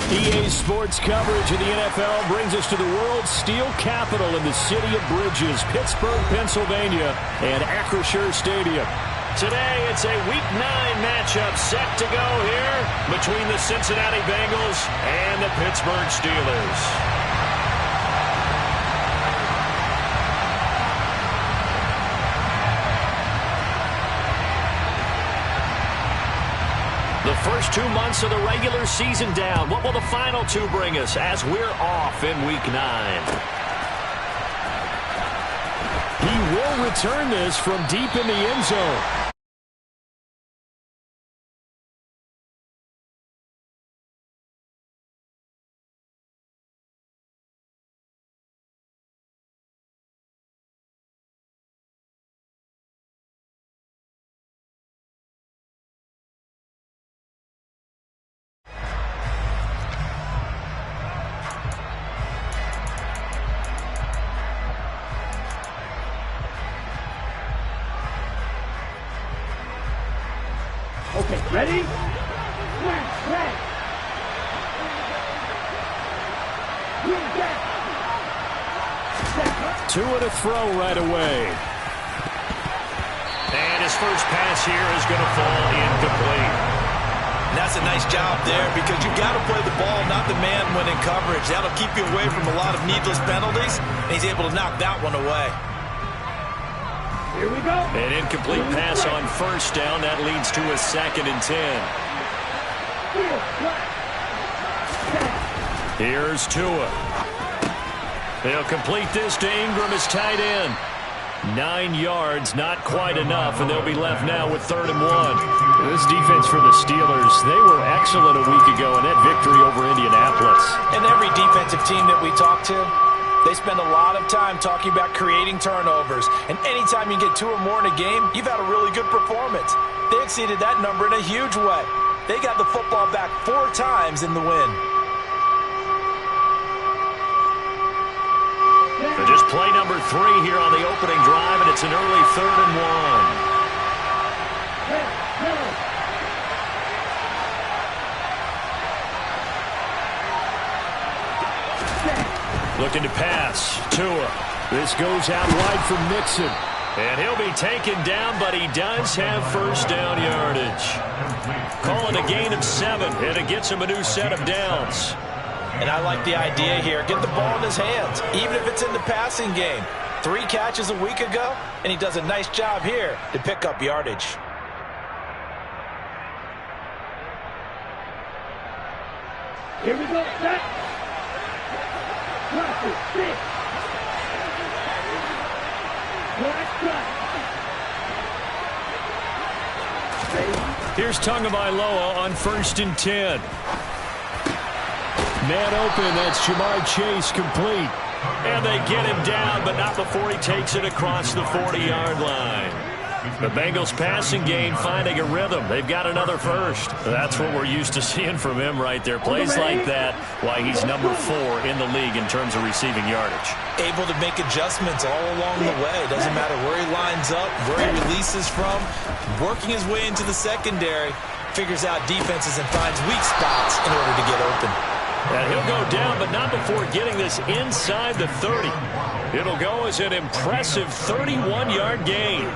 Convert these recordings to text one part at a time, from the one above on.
EA Sports coverage of the NFL brings us to the world's steel capital in the city of bridges, Pittsburgh, Pennsylvania, and Acrisure Stadium. Today, it's a Week 9 matchup set to go here between the Cincinnati Bengals and the Pittsburgh Steelers. The first 2 months of the regular season down. What will the final 2 bring us as we're off in Week 9? He will return this from deep in the end zone. Okay, ready? Tua to throw right away. And his first pass here is going to fall incomplete. And that's a nice job there because you've got to play the ball, not the man when in coverage. That'll keep you away from a lot of needless penalties, and he's able to knock that one away. Here we go. An incomplete pass on first down. That leads to a 2nd and 10. Here's Tua. They'll complete this to Ingram as tight end. 9 yards, not quite enough, and they'll be left now with 3rd and 1. This defense for the Steelers, they were excellent a week ago in that victory over Indianapolis. And every defensive team that we talk to, they spend a lot of time talking about creating turnovers. And anytime you get 2 or more in a game, you've had a really good performance. They exceeded that number in a huge way. They got the football back 4 times in the win. So just play number 3 here on the opening drive, and it's an early 3rd and 1. Looking to pass. Tua. This goes out wide for Mixon. And he'll be taken down, but he does have first down yardage. Call it a gain of 7, and it gets him a new set of downs. And I like the idea here. Get the ball in his hands, even if it's in the passing game. 3 catches a week ago, and he does a nice job here to pick up yardage. Here we go. Set. Here's Tagovailoa on 1st and 10. Man open, that's Jamar Chase complete. And they get him down, but not before he takes it across the 40-yard line. The Bengals passing game finding a rhythm. They've got another first. That's what we're used to seeing from him right there. Plays like that, why he's number 4 in the league in terms of receiving yardage. Able to make adjustments all along the way. Doesn't matter where he lines up, where he releases from. Working his way into the secondary. Figures out defenses and finds weak spots in order to get open. And he'll go down, but not before getting this inside the 30. It'll go as an impressive 31-yard gain.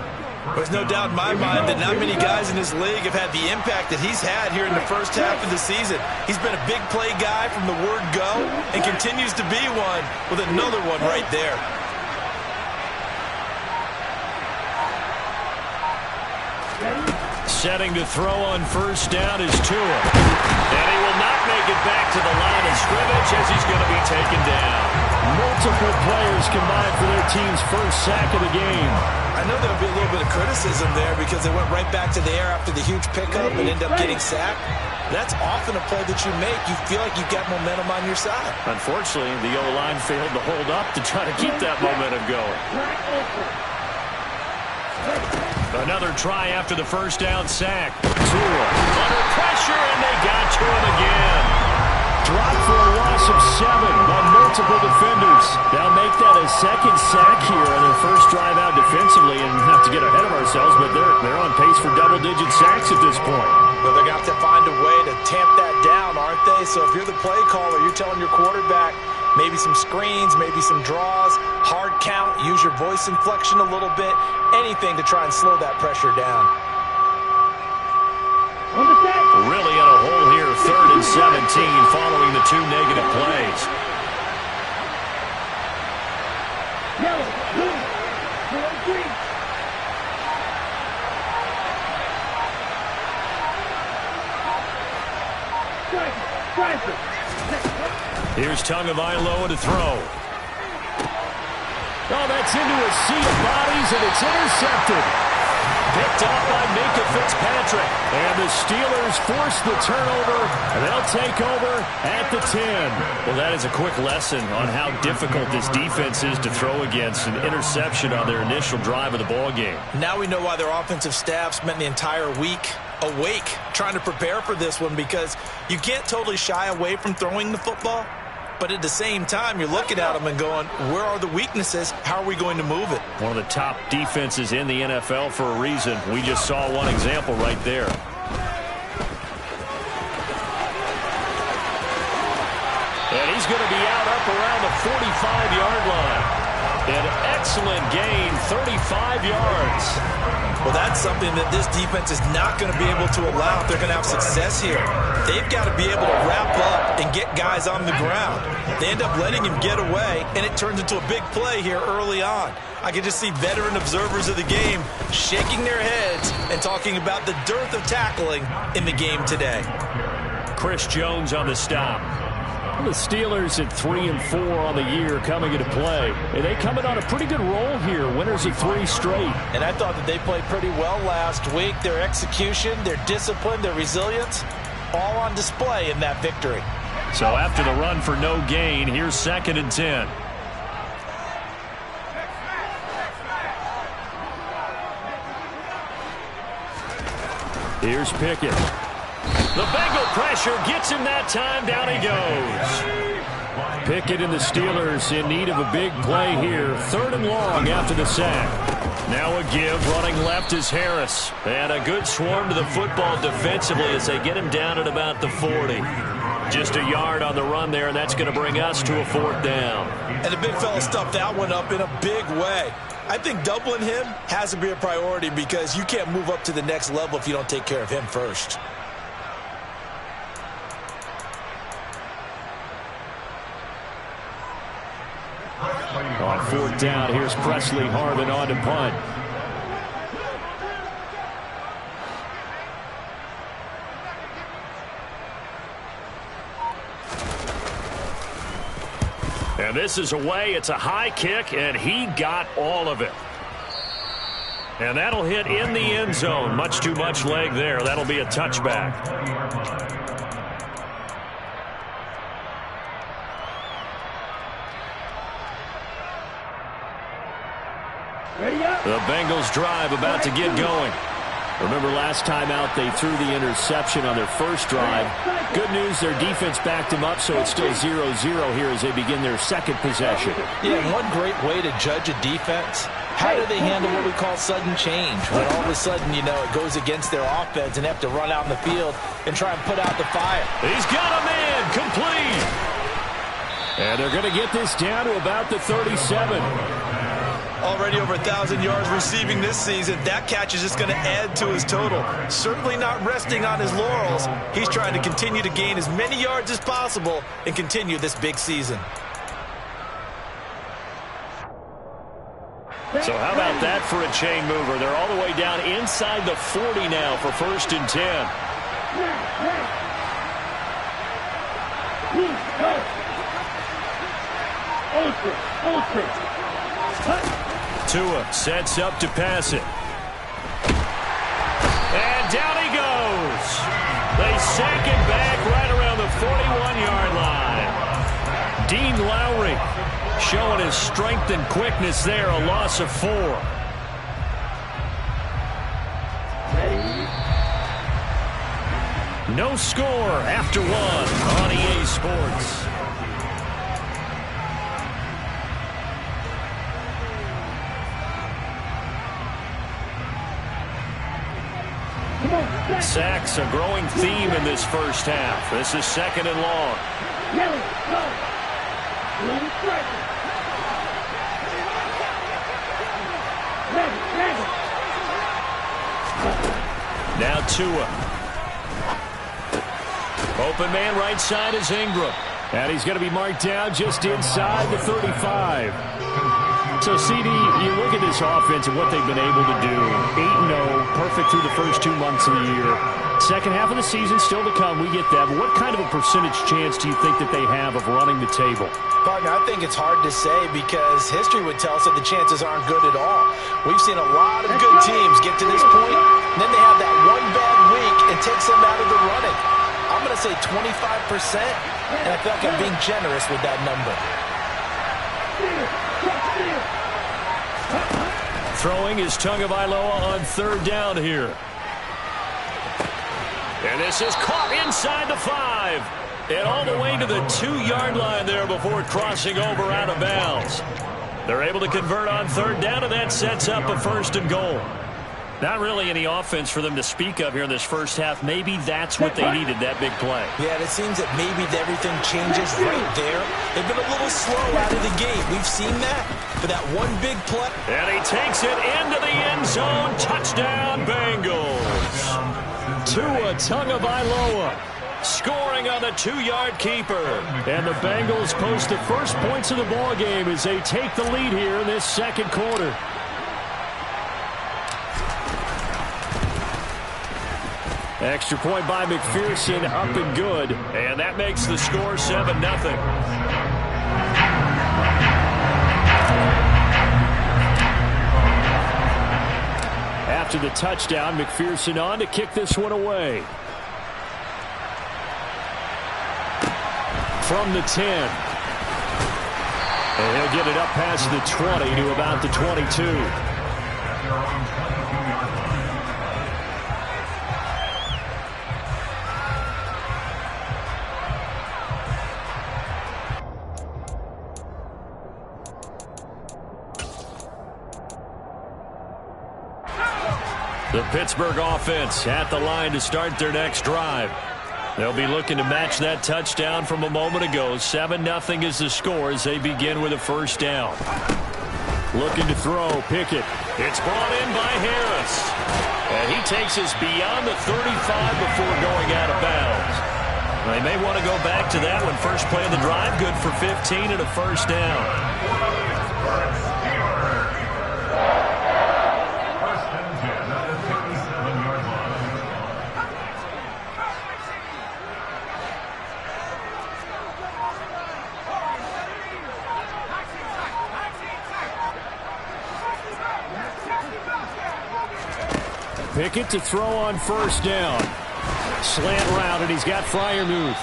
There's no doubt in my mind that not many guys in this league have had the impact that he's had here in the first half of the season. He's been a big play guy from the word go and continues to be one with another one right there. Setting to throw on first down is Tua. And he will not make it back to the line of scrimmage as he's going to be taken down. Multiple players combined for their team's first sack of the game. I know there'll be a little bit of criticism there because they went right back to the air after the huge pickup and ended up getting sacked. That's often a play that you make. You feel like you've got momentum on your side. Unfortunately, the O-line failed to hold up to try to keep that momentum going. Another try after the first down sack. Tua under pressure, and they got to him again. Dropped for a loss of 7 by multiple defenders. They'll make that a second sack here on their first drive out defensively, and not to get ahead of ourselves, but they're on pace for double-digit sacks at this point. Well, they're going to have to find a way to tamp that down, aren't they? So if you're the play caller, you're telling your quarterback maybe some screens, maybe some draws, hard count, use your voice inflection a little bit, anything to try and slow that pressure down. Really in a hole here, 3rd and 17 following the 2 negative plays. Yellow, blue, 4-3. Striker. Here's Tagovailoa to throw. Oh, that's into a sea of bodies, and it's intercepted. Picked off by Minka Fitzpatrick. And the Steelers force the turnover, and they'll take over at the 10. Well, that is a quick lesson on how difficult this defense is to throw against. An interception on their initial drive of the ball game. Now we know why their offensive staff spent the entire week awake trying to prepare for this one, because you can't totally shy away from throwing the football. But at the same time, you're looking at them and going, where are the weaknesses? How are we going to move it? One of the top defenses in the NFL for a reason. We just saw one example right there. And he's going to be out up around the 45-yard line. An excellent gain, 35 yards. Well, that's something that this defense is not going to be able to allow if they're going to have success here. They've got to be able to wrap up and get guys on the ground. They end up letting him get away, and it turns into a big play here early on. I can just see veteran observers of the game shaking their heads and talking about the dearth of tackling in the game today. Chris Jones on the stop. The Steelers at 3-4 on the year coming into play. And they coming on a pretty good roll here. Winners of 3 straight. And I thought that they played pretty well last week. Their execution, their discipline, their resilience, all on display in that victory. So after the run for no gain, here's 2nd and 10. Here's Pickett. The Bengal pressure gets him that time. Down he goes. Pickett and the Steelers in need of a big play here. 3rd and long after the sack. Now a give. Running left is Harris. And a good swarm to the football defensively as they get him down at about the 40. Just a yard on the run there, and that's going to bring us to a 4th down. And the big fella stuffed that one up in a big way. I think doubling him has to be a priority, because you can't move up to the next level if you don't take care of him first. On 4th down, here's Presley Harvin on to punt. And this is away. It's a high kick, and he got all of it. And that'll hit in the end zone. Much too much leg there. That'll be a touchback. The Bengals drive about to get going. Remember last time out they threw the interception on their first drive. Good news, their defense backed them up, so it's still 0-0 here as they begin their 2nd possession. Yeah, one great way to judge a defense. How do they handle what we call sudden change? When all of a sudden, you know, it goes against their offense and they have to run out in the field and try and put out the fire. He's got a man, complete. And they're going to get this down to about the 37. Already over 1,000 yards receiving this season. That catch is just going to add to his total. Certainly not resting on his laurels. He's trying to continue to gain as many yards as possible and continue this big season. So how about that for a chain mover? They're all the way down inside the 40 now for 1st and 10. Tua sets up to pass it. And down he goes. They sack him back right around the 41-yard line. Dean Lowry showing his strength and quickness there, a loss of 4. No score after one on EA Sports. Sacks, a growing theme in this first half. This is second and long. Now Tua. Open man right side is Ingram. And he's going to be marked down just inside the 35. So, CD, you look at this offense and what they've been able to do. 8-0, perfect through the first 2 months of the year. Second half of the season still to come, we get that. But what kind of a percentage chance do you think that they have of running the table? Partner, I think it's hard to say because history would tell us that the chances aren't good at all. We've seen a lot of good teams get to this point, and then they have that one bad week and takes them out of the running. I'm going to say 25%, and I feel like I'm being generous with that number. Throwing is Tagovailoa on third down here. And this is caught inside the 5. And all the way to the 2-yard line there before crossing over out of bounds. They're able to convert on third down, and that sets up a first and goal. Not really any offense for them to speak of here in this first half. Maybe that's what they needed, that big play. Yeah, it seems that maybe everything changes right there. They've been a little slow out of the gate. We've seen that. For that one big play. And he takes it into the end zone. Touchdown, Bengals. Tua Tagovailoa scoring on the 2-yard keeper. And the Bengals post the first points of the ball game as they take the lead here in this second quarter. Extra point by McPherson, up and good. And that makes the score 7-0. After the touchdown, McPherson on to kick this one away. From the 10. And he'll get it up past the 20 to about the 22. The Pittsburgh offense at the line to start their next drive. They'll be looking to match that touchdown from a moment ago. 7-0 is the score as they begin with a first down. Looking to throw, Pickett. It's brought in by Harris. And he takes us beyond the 35 before going out of bounds. They may want to go back to that one. First play of the drive, good for 15 and a first down. Pickett to throw on first down. Slant route, and he's got Freiermuth.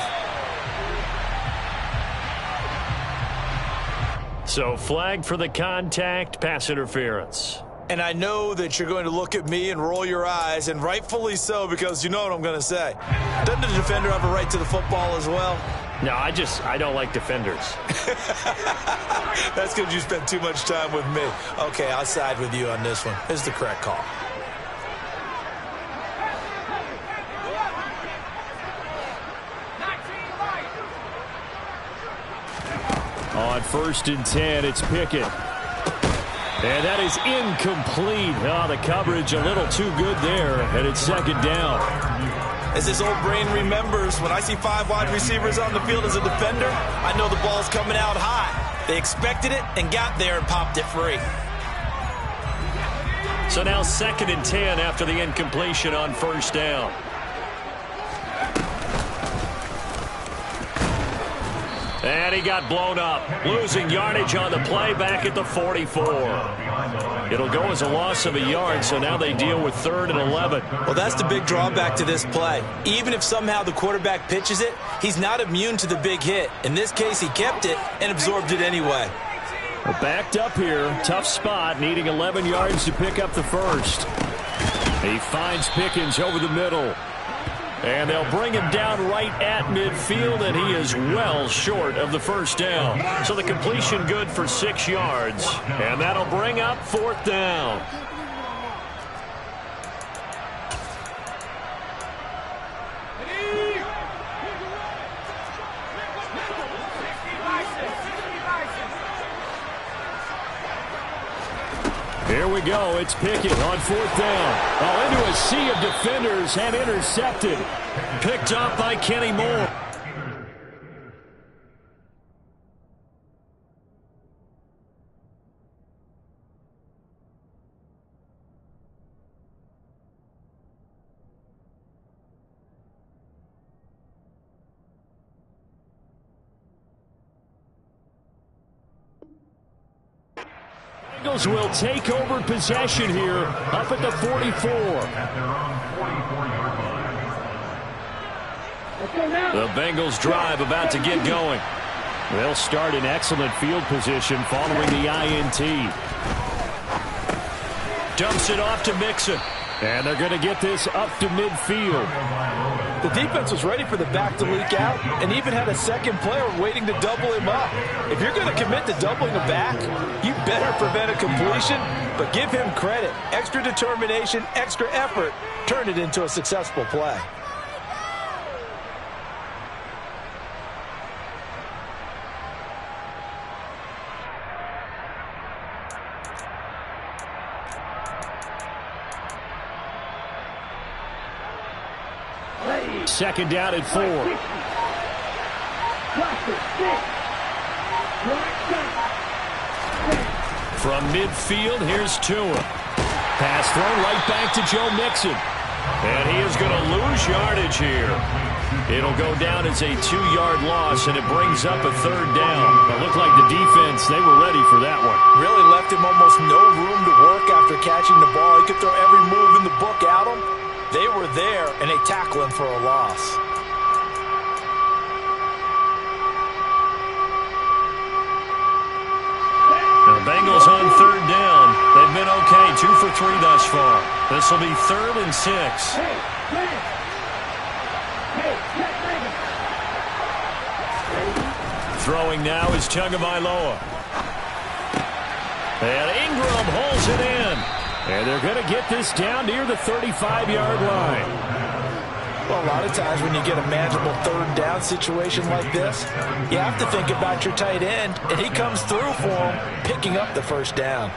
So flag for the contact, pass interference. And I know that you're going to look at me and roll your eyes, and rightfully so, because you know what I'm going to say. Doesn't the defender have a right to the football as well? No, I don't like defenders. That's because you spent too much time with me. Okay, I'll side with you on this one. It's the correct call. On first and 10, it's Pickett. And that is incomplete. Oh, the coverage a little too good there, and it's second down. As this old brain remembers, when I see 5 wide receivers on the field as a defender, I know the ball's coming out high. They expected it and got there and popped it free. So now second and 10 after the incompletion on first down. And he got blown up. Losing yardage on the play back at the 44. It'll go as a loss of a yard, so now they deal with 3rd and 11. Well, that's the big drawback to this play. Even if somehow the quarterback pitches it, he's not immune to the big hit. In this case, he kept it and absorbed it anyway. Well, backed up here. Tough spot, needing 11 yards to pick up the first. He finds Pickens over the middle. And they'll bring him down right at midfield, and he is well short of the first down. So the completion good for 6 yards, and that'll bring up 4th down. Here we go. It's Pickett on 4th down. Oh, into a sea of defenders and intercepted. Picked up by Kenny Moore. Bengals will take over possession here up at the 44. The Bengals drive about to get going. They'll start in excellent field position following the INT. Dumps it off to Mixon. And they're going to get this up to midfield. The defense was ready for the back to leak out and even had a second player waiting to double him up. If you're going to commit to doubling a back, you better prevent a completion, but give him credit. Extra determination, extra effort, turned it into a successful play. Second down at 4. From midfield, here's Tua. Pass thrown right back to Joe Mixon. And he is going to lose yardage here. It'll go down as a 2-yard loss, and it brings up a 3rd down. It looked like the defense, they were ready for that one. Really left him almost no room to work after catching the ball. He could throw every move in the book at him. They were there, and they tackle him for a loss. The Bengals on 3rd down. They've been okay, 2 for 3 thus far. This will be 3rd and 6. Throwing now is Tagovailoa. And Ingram holds it in. And they're going to get this down near the 35-yard line. Well, a lot of times when you get a manageable 3rd down situation like this, you have to think about your tight end, and he comes through for him, picking up the 1st down.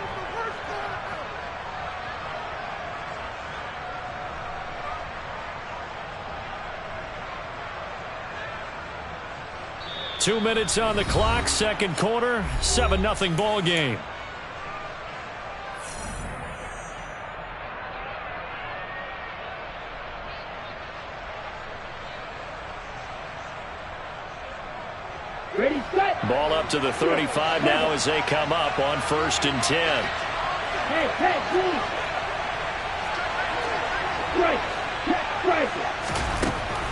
Two minutes on the clock, second quarter, 7-0 ball game. Ball up to the 35 now as they come up on 1st and 10.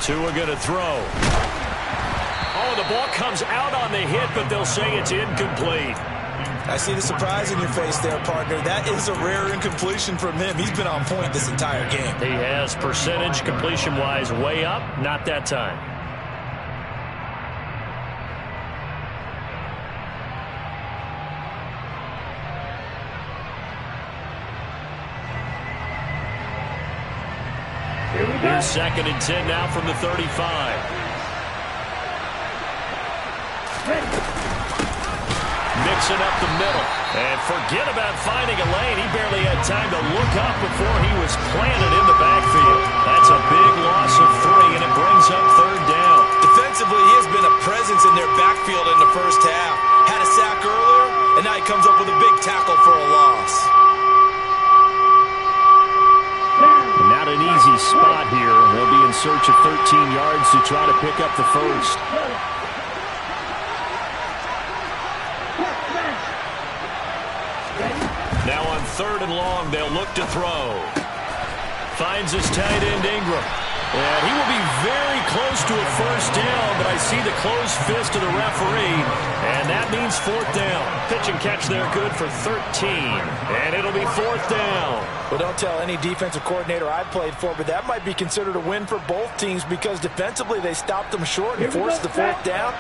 Tua going to throw. Oh, the ball comes out on the hit, but they'll say it's incomplete. I see the surprise in your face there, partner. That is a rare incompletion from him. He's been on point this entire game. He has percentage completion-wise way up, not that time. Here's 2nd and 10 now from the 35. Mixing up the middle. And forget about finding a lane. He barely had time to look up before he was planted in the backfield. That's a big loss of 3, and it brings up 3rd down. Defensively, he has been a presence in their backfield in the first half. Had a sack earlier, and now he comes up with a big tackle for a loss. Not an easy spot here. They'll be in search of 13 yards to try to pick up the 1st. Now on 3rd and long, they'll look to throw. Finds his tight end Ingram. And he will be very close to a 1st down, but I see the closed fist of the referee, and that means fourth down. Pitch and catch there good for 13, and it'll be fourth down. Well, don't tell any defensive coordinator I've played for, but that might be considered a win for both teams because defensively they stopped them short and forced the fourth down.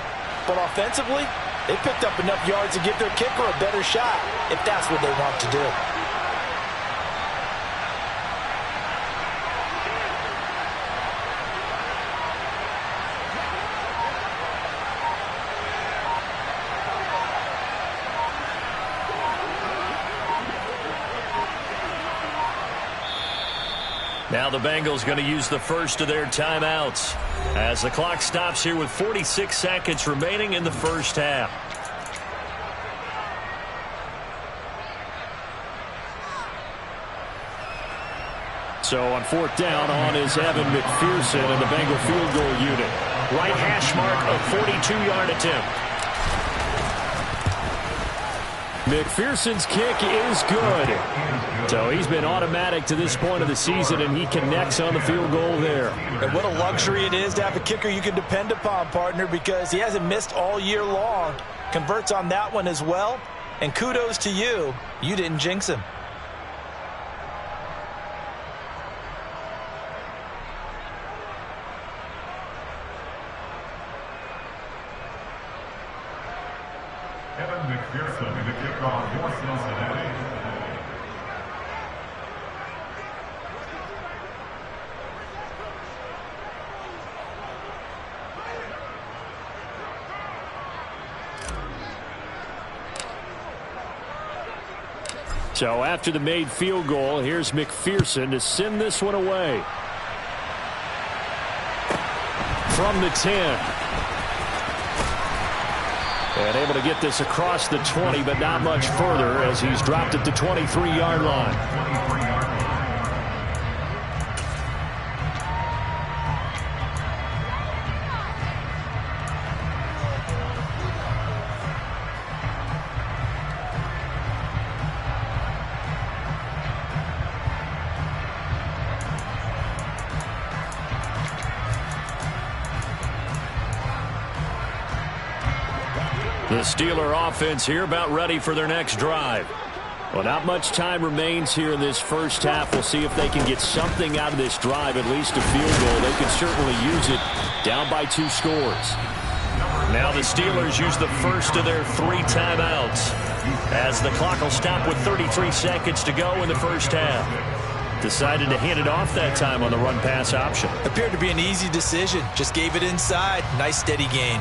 But offensively, they picked up enough yards to give their kicker a better shot if that's what they want to do. Now the Bengals going to use the first of their timeouts as the clock stops here with 46 seconds remaining in the first half. So on fourth down, on is Evan McPherson and the Bengal field goal unit. Right hash mark of 42-yard attempt. McPherson's kick is good. So he's been automatic to this point of the season, and he connects on the field goal there. And what a luxury it is to have a kicker you can depend upon, partner, because he hasn't missed all year long. Converts on that one as well. And kudos to you. You didn't jinx him. McPherson, the kickoff for Cincinnati. So after the made field goal, here's McPherson to send this one away. From the 10. And able to get this across the 20, but not much further as he's dropped at the 23-yard line. The Steeler offense here about ready for their next drive. Well, not much time remains here in this first half. We'll see if they can get something out of this drive, at least a field goal. They could certainly use it down by 2 scores. Now the Steelers use the first of their 3 timeouts as the clock will stop with 33 seconds to go in the first half. Decided to hand it off that time on the run-pass option. Appeared to be an easy decision. Just gave it inside. Nice steady gain.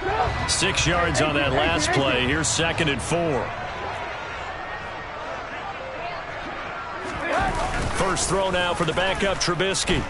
Go! 6 yards on that last play. Here's 2nd and 4. First throw now for the backup Trubisky.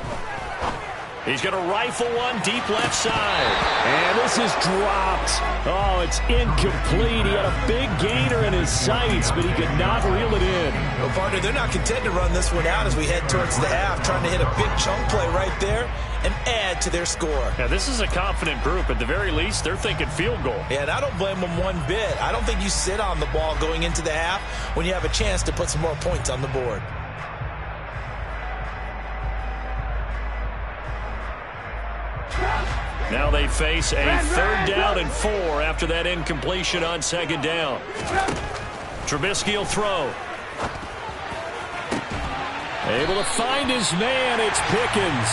He's going to rifle one deep left side. And this is dropped. Oh, it's incomplete. He had a big gainer in his sights, but he could not reel it in. Well, partner, they're not content to run this one out as we head towards the half, trying to hit a big chunk play right there and add to their score. Now, this is a confident group. At the very least, they're thinking field goal. Yeah, and I don't blame them one bit. I don't think you sit on the ball going into the half when you have a chance to put some more points on the board. Now they face a 3rd down and 4 after that incompletion on 2nd down. Trubisky will throw. Able to find his man. It's Pickens.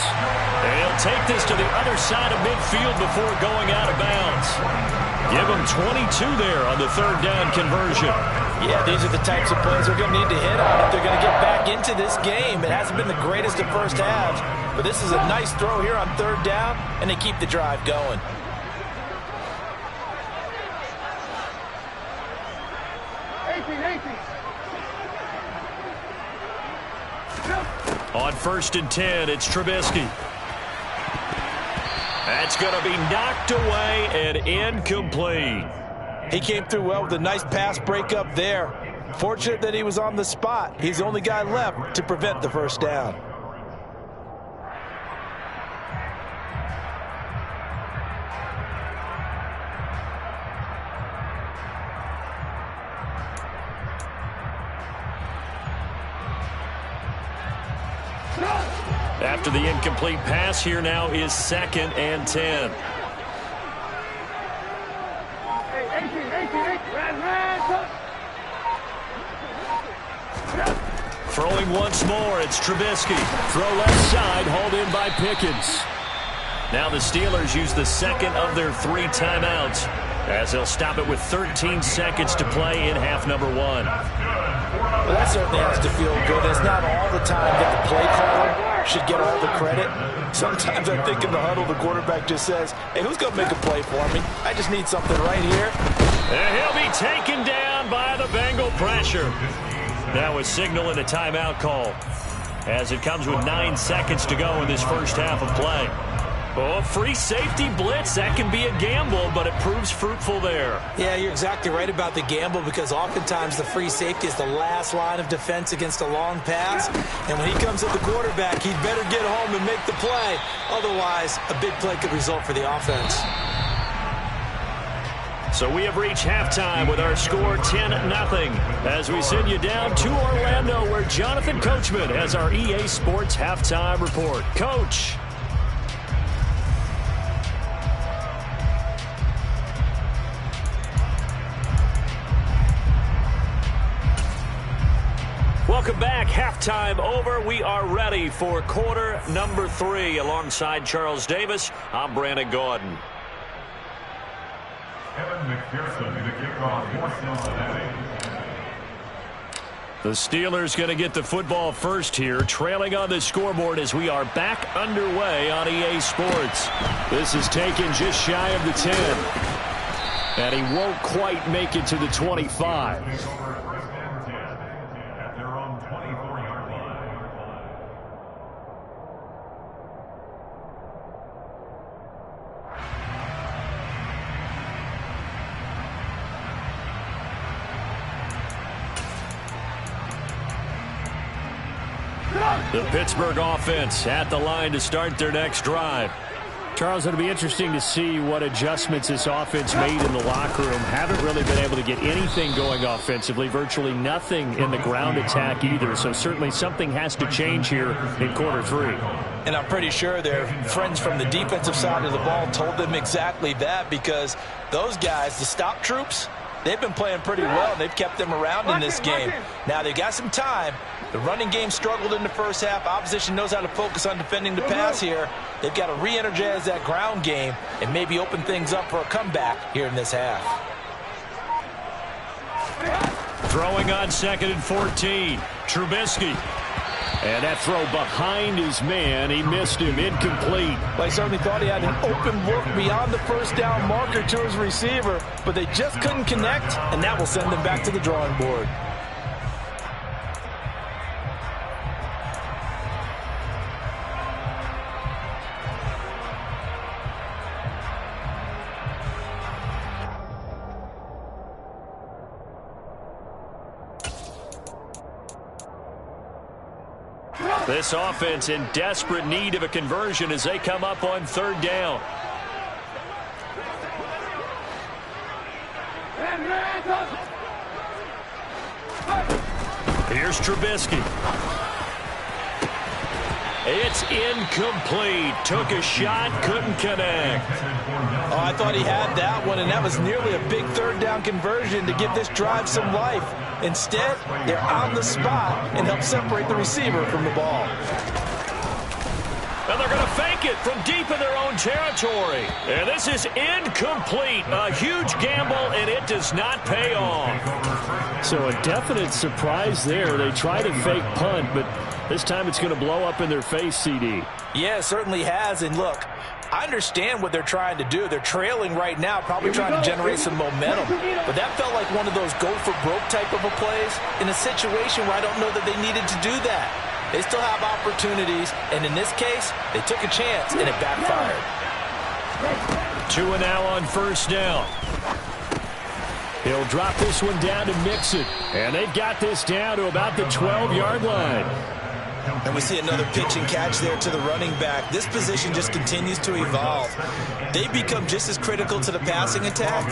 And he'll take this to the other side of midfield before going out of bounds. Give him 22 there on the 3rd down conversion. Yeah, these are the types of plays they're going to need to hit on if they're going to get back into this game. It hasn't been the greatest of first halves, but this is a nice throw here on 3rd down, and they keep the drive going. On 1st and 10, it's Trubisky. That's going to be knocked away and incomplete. He came through well with a nice pass breakup there. Fortunate that he was on the spot. He's the only guy left to prevent the 1st down. After the incomplete pass, here now is 2nd and 10. Throwing once more, it's Trubisky. Throw left side, hauled in by Pickens. Now the Steelers use the second of their 3 timeouts, as they'll stop it with 13 seconds to play in half number 1. Well, that certainly has to feel good. It's not all the time that the play caller should get all the credit. Sometimes I think in the huddle, the quarterback just says, hey, who's going to make a play for me? I just need something right here. And he'll be taken down by the Bengal pressure. Now a signal and a timeout call, as it comes with 9 seconds to go in this first half of play. Oh, free safety blitz, that can be a gamble, but it proves fruitful there. Yeah, you're exactly right about the gamble, because oftentimes the free safety is the last line of defense against a long pass. And when he comes at the quarterback, he'd better get home and make the play. Otherwise, a big play could result for the offense. So we have reached halftime with our score 10-0 as we send you down to Orlando, where Jonathan Coachman has our EA Sports halftime report. Coach. Welcome back. Halftime over. We are ready for quarter number 3. Alongside Charles Davis, I'm Brandon Gaudin. The Steelers going to get the football first here, trailing on the scoreboard as we are back underway on EA Sports. This is taken just shy of the 10. And he won't quite make it to the 25. The Pittsburgh offense at the line to start their next drive. Charles, it'll be interesting to see what adjustments this offense made in the locker room. Haven't really been able to get anything going offensively, virtually nothing in the ground attack either. So certainly something has to change here in quarter 3. And I'm pretty sure their friends from the defensive side of the ball told them exactly that, because those guys, the stop troops, they've been playing pretty well, and they've kept them around in this game. Now, they've got some time. The running game struggled in the first half. Opposition knows how to focus on defending the pass here. They've got to re-energize that ground game and maybe open things up for a comeback here in this half. Throwing on 2nd and 14. Trubisky. And that throw behind his man. He missed him. Incomplete. Well, he certainly thought he had an open look beyond the first down marker to his receiver, but they just couldn't connect, and that will send them back to the drawing board. This offense in desperate need of a conversion as they come up on 3rd down. Here's Trubisky. It's incomplete. Took a shot, couldn't connect. Oh, I thought he had that one, and that was nearly a big 3rd down conversion to give this drive some life. Instead, they're on the spot and help separate the receiver from the ball. And they're going to fake it from deep in their own territory. And this is incomplete. A huge gamble, and it does not pay off. So a definite surprise there. They try to fake punt, but this time it's going to blow up in their face, CD. Yeah, it certainly has. And look, I understand what they're trying to do. They're trailing right now, probably trying to generate some momentum. But that felt like one of those go-for-broke type of a plays in a situation where I don't know that they needed to do that. They still have opportunities, and in this case, they took a chance, and it backfired. 2 and now on 1st down. He'll drop this one down to Mixon. And they've got this down to about the 12-yard line. And we see another pitch and catch there to the running back. This position just continues to evolve. They become just as critical to the passing attack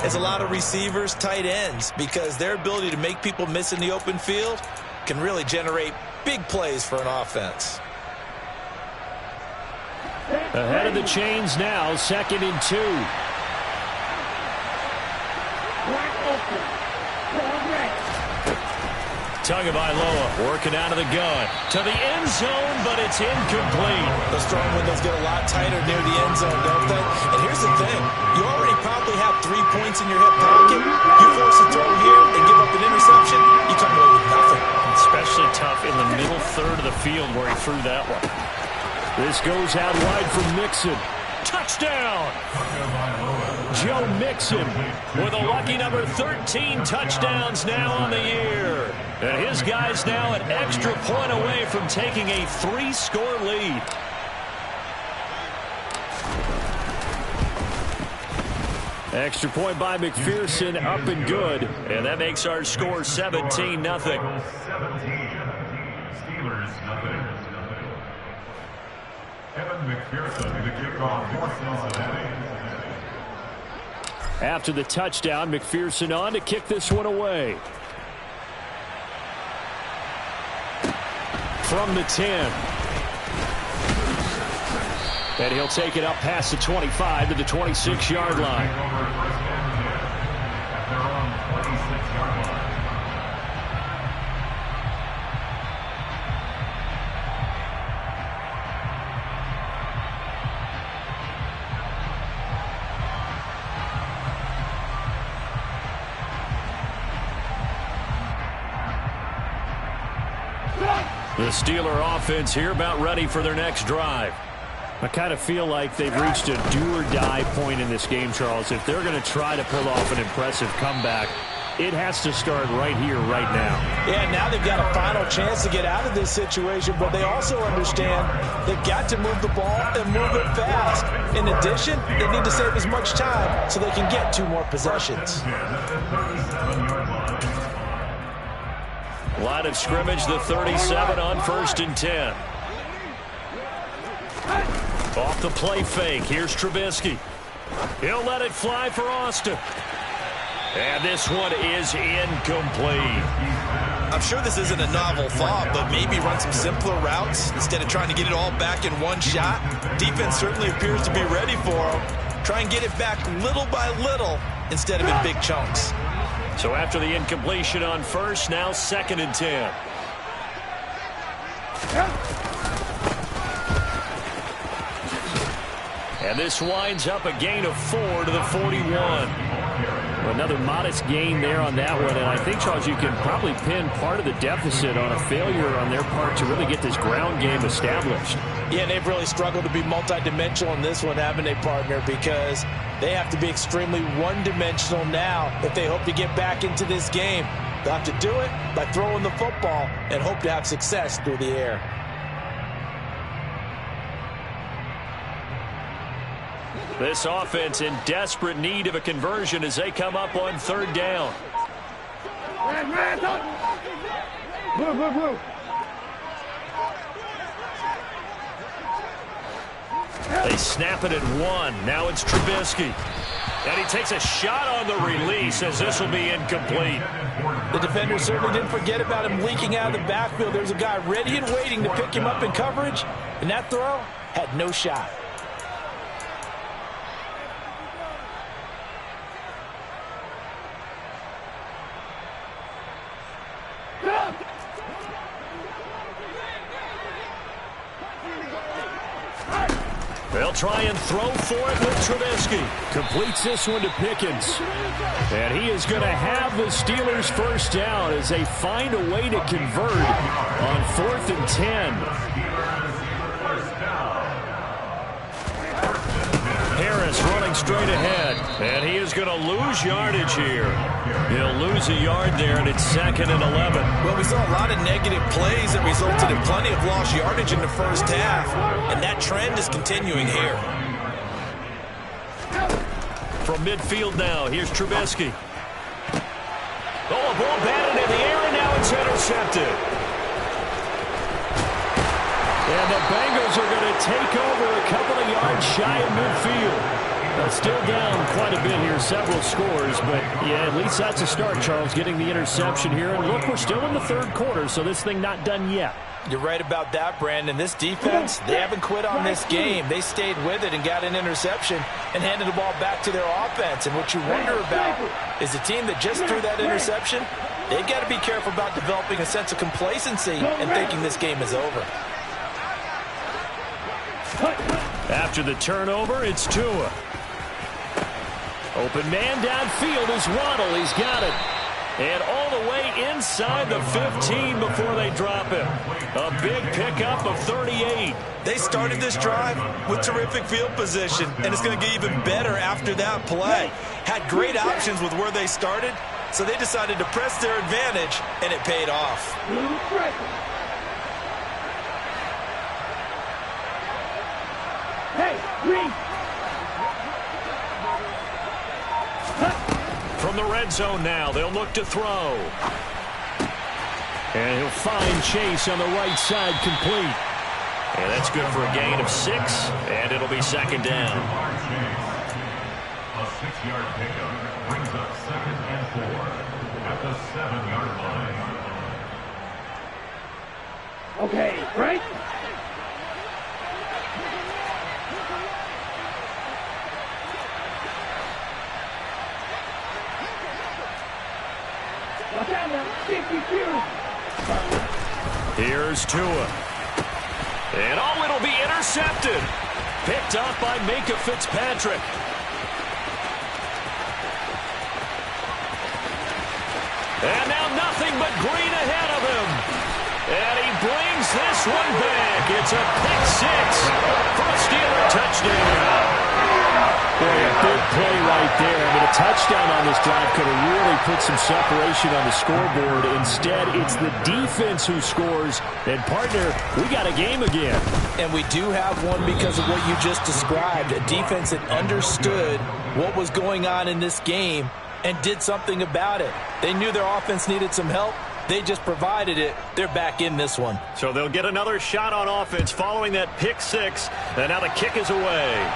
as a lot of receivers, tight ends, because their ability to make people miss in the open field can really generate big plays for an offense. Ahead of the chains now, 2nd and 2. Wide open. Tagovailoa working out of the gun. To the end zone, but it's incomplete. Those throwing windows get a lot tighter near the end zone, don't they? And here's the thing. You already probably have 3 points in your hip pocket. You force a throw here and give up an interception, you come away with nothing. Especially tough in the middle third of the field where he threw that one. This goes out wide for Mixon. Touchdown! Joe Mixon with a lucky number 13 touchdowns now on the year. And his guy's now an extra point away from taking a 3-score lead. Extra point by McPherson, up and good. And that makes our score 17-0. Steelers, nothing. Evan McPherson, the kickoff for Cincinnati. After the touchdown, McPherson on to kick this one away. From the 10. And he'll take it up past the 25 to the 26-yard line. The Steeler offense here about ready for their next drive. I kind of feel like they've reached a do-or-die point in this game, Charles. If they're going to try to pull off an impressive comeback, it has to start right here, right now. Yeah, now they've got a final chance to get out of this situation, but they also understand they've got to move the ball and move it fast. In addition, they need to save as much time so they can get 2 more possessions. Line of scrimmage, the 37 on 1st and 10. Off the play fake. Here's Trubisky. He'll let it fly for Austin. And this one is incomplete. I'm sure this isn't a novel thought, but maybe run some simpler routes instead of trying to get it all back in one shot. Defense certainly appears to be ready for him. Try and get it back little by little instead of in big chunks. So after the incompletion on 1st, now 2nd and 10. And this winds up a gain of 4 to the 41. Another modest gain there on that one. And I think, Charles, you can probably pin part of the deficit on a failure on their part to really get this ground game established. Yeah, they've really struggled to be multidimensional in this one, haven't they, partner? Because they have to be extremely one-dimensional now if they hope to get back into this game. They'll have to do it by throwing the football and hope to have success through the air. This offense in desperate need of a conversion as they come up on 3rd down. Blue. They snap it at 1. Now it's Trubisky. And he takes a shot on the release as this will be incomplete. The defender certainly didn't forget about him leaking out of the backfield. There's a guy ready and waiting to pick him up in coverage, and that throw had no shot. They'll try and throw for it with Trubisky. Completes this one to Pickens. And he is going to have the Steelers' 1st down as they find a way to convert on 4th and 10. Harris running straight ahead. And he is going to lose yardage here. He'll lose a yard there, and it's 2nd and 11. Well, we saw a lot of negative plays that resulted in plenty of lost yardage in the 1st half, and that trend is continuing here. From midfield now, here's Trubisky. Oh, a ball batted in the air, and now it's intercepted. And the Bengals are going to take over a couple of yards shy of midfield. Still down quite a bit here, several scores, but yeah, at least that's a start, Charles, getting the interception here. And look, we're still in the third quarter, so this thing not done yet. You're right about that, Brandon. This defense, they haven't quit on this game. They stayed with it and got an interception and handed the ball back to their offense. And what you wonder about is a team that just threw that interception, they've got to be careful about developing a sense of complacency and thinking this game is over. After the turnover, it's Tua. Open man downfield is Waddle. He's got it. And all the way inside the 15 before they drop him. A big pickup of 38. They started this drive with terrific field position, and it's going to get even better after that play. Had great options with where they started, so they decided to press their advantage, and it paid off. From the red zone now, they'll look to throw. And he'll find Chase on the right side, complete. And that's good for a gain of 6, and it'll be second down. A 6-yard pickup brings up 2nd and 4 at the 7-yard line. Okay, right? Watch out now, 52. Here's Tua. And oh, it'll be intercepted. Picked up by Minka Fitzpatrick. And now nothing but green ahead of him. And he brings this one back. It's a pick 6 for a Steeler touchdown. Boy, a big play right there. I mean, a touchdown on this drive could have really put some separation on the scoreboard. Instead, it's the defense who scores. And, partner, we got a game again. And we do have one because of what you just described. A defense that understood what was going on in this game and did something about it. They knew their offense needed some help. They just provided it. They're back in this one. So they'll get another shot on offense following that pick 6. And now the kick is away.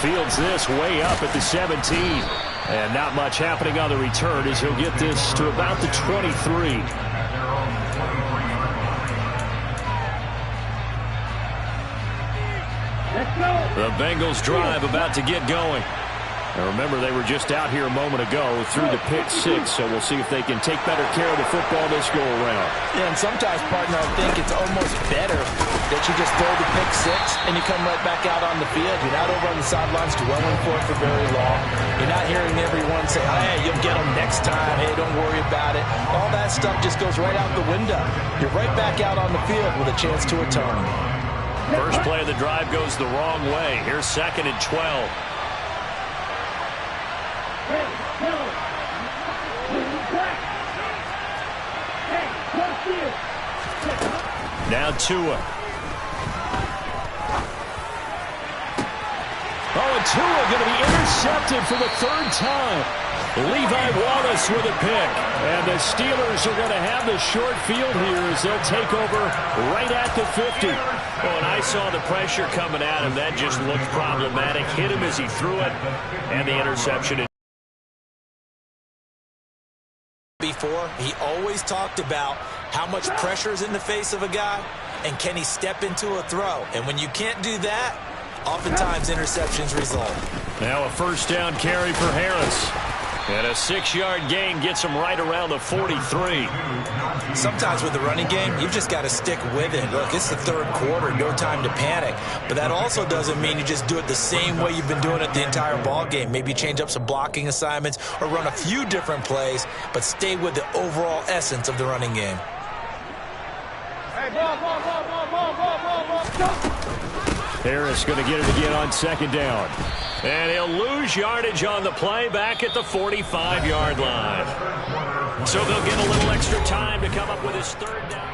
Fields this way up at the 17. And not much happening on the return as he'll get this to about the 23. The Bengals drive about to get going. Now remember, they were just out here a moment ago through the pick 6, so we'll see if they can take better care of the football this go around. Yeah, and sometimes, partner, I think it's almost better that you just throw the pick 6 and you come right back out on the field. You're not over on the sidelines dwelling for it for very long. You're not hearing everyone say, hey, you'll get them next time. Hey, don't worry about it. All that stuff just goes right out the window. You're right back out on the field with a chance to atone. First play of the drive goes the wrong way. Here's 2nd and 12. Now Tua. Oh, and Tua going to be intercepted for the 3rd time. Levi Wallace with a pick. And the Steelers are going to have the short field here as they'll take over right at the 50. Oh, and I saw the pressure coming at him. That just looked problematic. Hit him as he threw it. And the interception. Before, he always talked about how much pressure is in the face of a guy and can he step into a throw. And when you can't do that, oftentimes interceptions result. Now a first down carry for Harris. And a 6-yard gain gets him right around the 43. Sometimes with the running game, you've just got to stick with it. Look, it's the 3rd quarter, no time to panic. But that also doesn't mean you just do it the same way you've been doing it the entire ball game. Maybe change up some blocking assignments or run a few different plays, but stay with the overall essence of the running game. Hey, ball. Harris going to get it again on 2nd down. And he'll lose yardage on the play back at the 45-yard line. So they'll get a little extra time to come up with his 3rd down.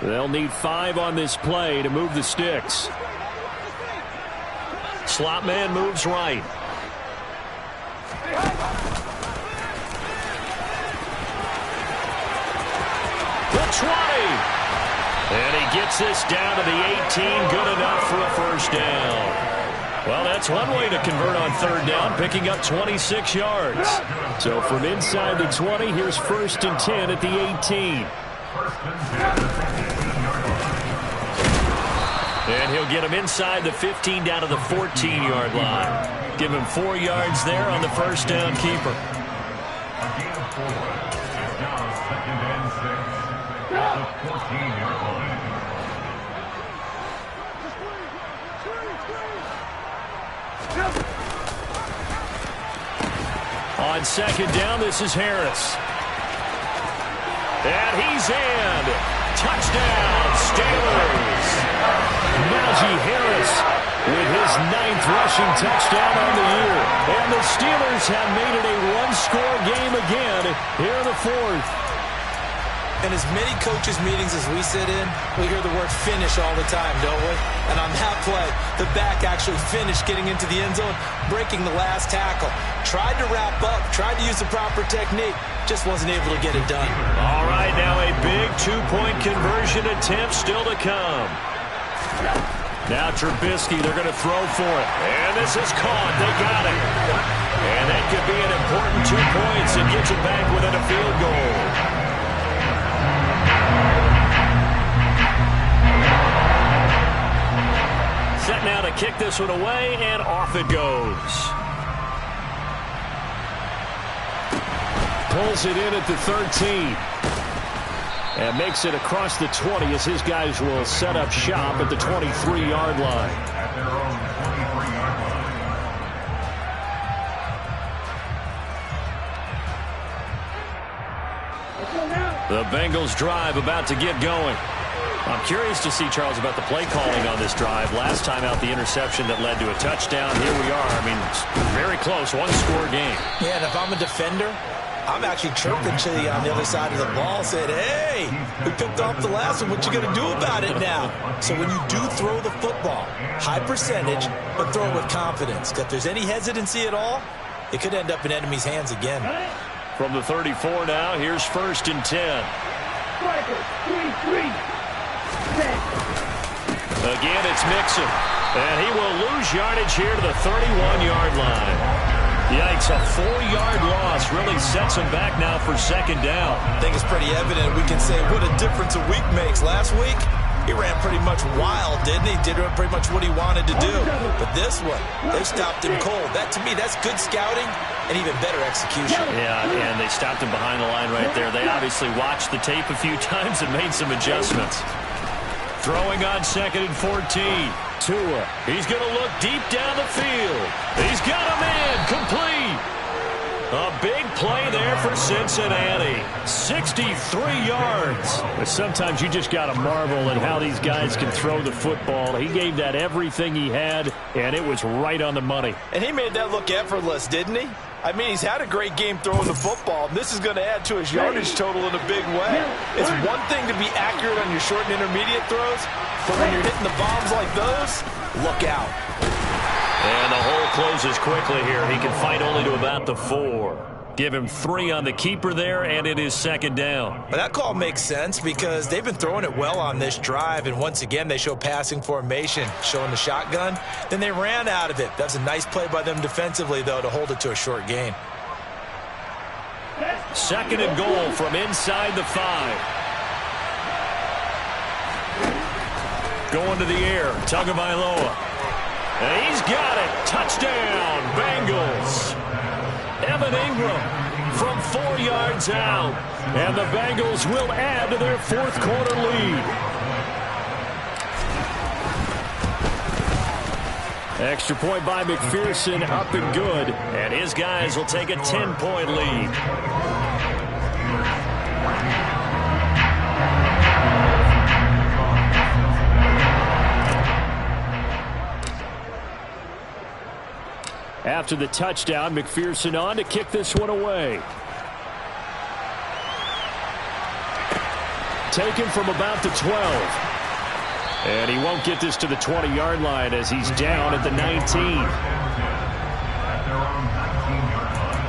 They'll need 5 on this play to move the sticks. Slot man moves right. The 20. And he gets this down to the 18. Good enough for a first down. Well, that's one way to convert on third down, picking up 26 yards. So from inside the 20, here's 1st and 10 at the 18. And he'll get him inside the 15 down to the 14-yard line. Give him 4 yards there on the first down keeper. A gain of 4. It's now 2nd and 6 at the 14-yard line. On 2nd down, this is Harris. And he's in. Touchdown, Steelers. Najee Harris with his 9th rushing touchdown on the year. And the Steelers have made it a one-score game again here in the 4th. In as many coaches' meetings as we sit in, we hear the word finish all the time, don't we? And on that play, the back actually finished getting into the end zone, breaking the last tackle. Tried to wrap up, tried to use the proper technique, just wasn't able to get it done. All right, now a big 2-point conversion attempt still to come. Now Trubisky, they're going to throw for it. And this is caught. They got it. And that could be an important 2 points and gets it back within a field goal. Set now to kick this one away, and off it goes. Pulls it in at the 13. And makes it across the 20 as his guys will set up shop at the 23-yard line. At their own 23-yard line. The Bengals drive about to get going. I'm curious to see, Charles, about the play calling on this drive. Last time out, the interception that led to a touchdown. Here we are. I mean, it's very close, one-score game. Yeah, and if I'm a defender, I'm actually chirping to you on the other side of the ball, saying, hey, we picked off the last one. What you going to do about it now? So when you do throw the football, high percentage, but throw it with confidence. If there's any hesitancy at all, it could end up in enemy's hands again. From the 34 now, here's 1st and 10. Again, it's Mixon. And he will lose yardage here to the 31-yard line. Yikes, a 4-yard loss really sets him back now for 2nd down. I think it's pretty evident. We can say what a difference a week makes. Last week, he ran pretty much wild, didn't he? Did pretty much what he wanted to do. But this one, they stopped him cold. That, to me, that's good scouting and even better execution. Yeah, and they stopped him behind the line right there. They obviously watched the tape a few times and made some adjustments. Throwing on 2nd and 14. Tua. He's going to look deep down the field. He's got him in. Complete. A big play there for Cincinnati. 63 yards. But sometimes you just got to marvel at how these guys can throw the football. He gave that everything he had, and it was right on the money. And he made that look effortless, didn't he? I mean, he's had a great game throwing the football. This is going to add to his yardage total in a big way. It's one thing to be accurate on your short and intermediate throws, but when you're hitting the bombs like those, look out. And the hole closes quickly here. He can fight only to about the 4. Give him 3 on the keeper there, and it is 2nd down. But that call makes sense because they've been throwing it well on this drive, and once again, they show passing formation, showing the shotgun. Then they ran out of it. That's a nice play by them defensively, though, to hold it to a short gain. 2nd and goal from inside the 5. Going to the air, Tagovailoa. And he's got it. Touchdown, Bengals. Evan Ingram from 4 yards out. And the Bengals will add to their 4th quarter lead. Extra point by McPherson, up and good. And his guys will take a 10-point lead. After the touchdown, McPherson on to kick this one away. Taken from about the 12. And he won't get this to the 20-yard line as he's down at the 19. At their own 19-yard line.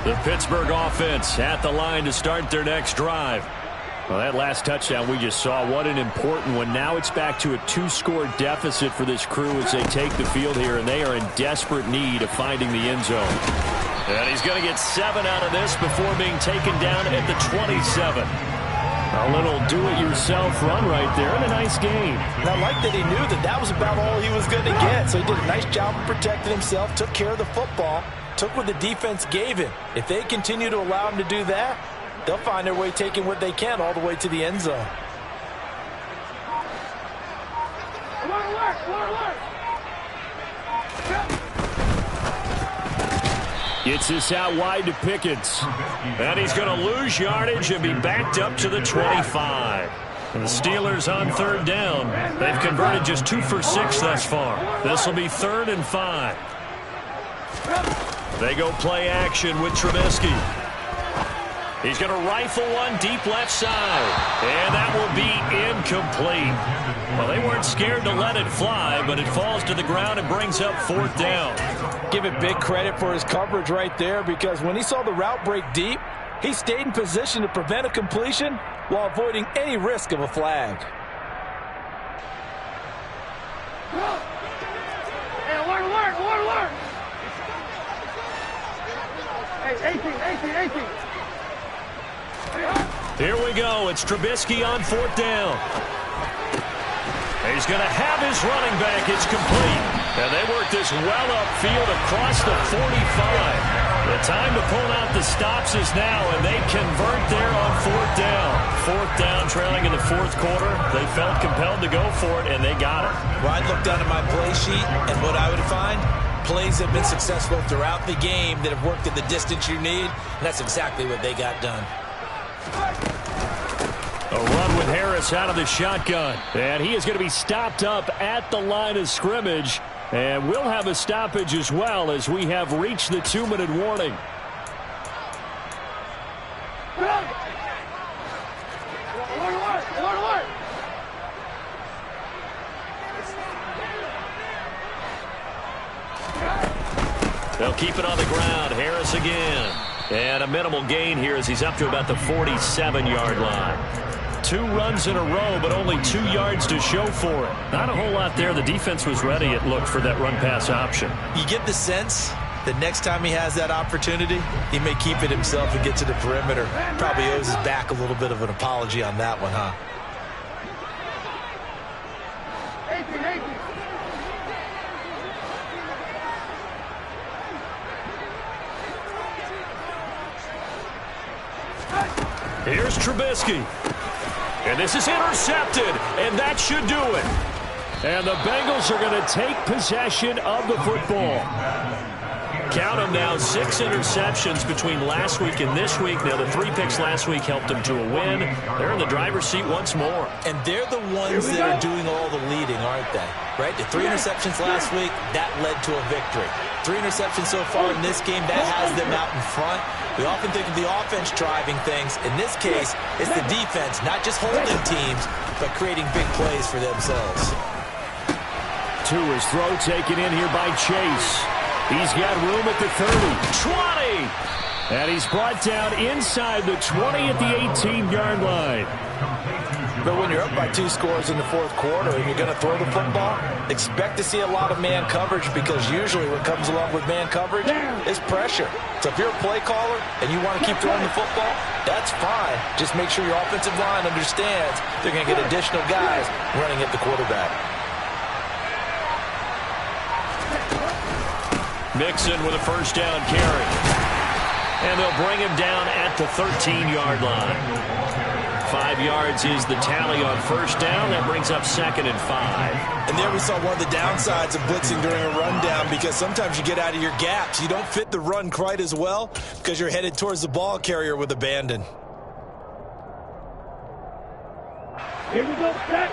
The Pittsburgh offense at the line to start their next drive. Well, that last touchdown we just saw, what an important one. Now it's back to a 2-score deficit for this crew as they take the field here, and they are in desperate need of finding the end zone. And he's going to get 7 out of this before being taken down at the 27. A little do-it-yourself run right there and a nice game. And I like that he knew that that was about all he was going to get. So he did a nice job of protecting himself, took care of the football, took what the defense gave him. If they continue to allow him to do that, they'll find their way taking what they can all the way to the end zone. Gets this out wide to Pickens. And he's going to lose yardage and be backed up to the 25. And the Steelers on 3rd down. They've converted just 2 for 6 thus far. This will be 3rd and 5. They go play action with Trubisky. He's going to rifle one deep left side. And that will be incomplete. Well, they weren't scared to let it fly, but it falls to the ground and brings up 4th down. Give it big credit for his coverage right there, because when he saw the route break deep, he stayed in position to prevent a completion while avoiding any risk of a flag. Hey, alert. Hey, 18. Here we go. It's Trubisky on 4th down. He's going to have his running back. It's complete. And they work this well upfield across the 45. The time to pull out the stops is now, and they convert there on 4th down. 4th down, trailing in the 4th quarter. They felt compelled to go for it, and they got it. Well, I'd look down at my play sheet, and what I would find, plays have been successful throughout the game that have worked at the distance you need, and that's exactly what they got done. A run with Harris out of the shotgun. And he is going to be stopped up at the line of scrimmage. And we'll have a stoppage as well as we have reached the 2-minute warning. Alert. They'll keep it on the ground. Harris again. And a minimal gain here as he's up to about the 47-yard line. 2 runs in a row, but only 2 yards to show for it. Not a whole lot there. The defense was ready, it looked, for that run-pass option. You get the sense that next time he has that opportunity, he may keep it himself and get to the perimeter. Probably owes his back a little bit of an apology on that one, huh? 18. Here's Trubisky. And this is intercepted, and that should do it. And the Bengals are going to take possession of the football. Count them now, 6 interceptions between last week and this week. Now, the 3 picks last week helped them to a win. They're in the driver's seat once more. And they're the ones that are doing all the leading, aren't they? Right? The 3 interceptions last week, that led to a victory. 3 interceptions so far in this game, that has them out in front. We often think of the offense driving things. In this case, it's the defense, not just holding teams, but creating big plays for themselves. To his throw, taken in here by Chase. He's got room at the 30, 20. And he's brought down inside the 20 at the 18-yard line. But when you're up by 2 scores in the 4th quarter and you're going to throw the football, expect to see a lot of man coverage, because usually what comes along with man coverage is pressure. So if you're a play caller and you want to keep throwing the football, that's fine. Just make sure your offensive line understands they're going to get additional guys running at the quarterback. Mixon with a 1st down carry. And they'll bring him down at the 13-yard line. 5 yards is the tally on 1st down. That brings up 2nd and 5. And there we saw one of the downsides of blitzing during a rundown, because sometimes you get out of your gaps. You don't fit the run quite as well because you're headed towards the ball carrier with abandon. Here we go, set.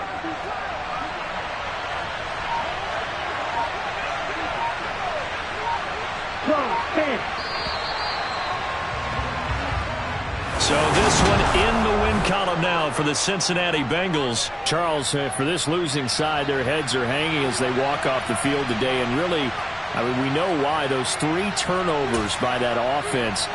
10. So this one in the win column now for the Cincinnati Bengals. Charles, for this losing side, their heads are hanging as they walk off the field today. And really, I mean, we know why. Those 3 turnovers by that offense.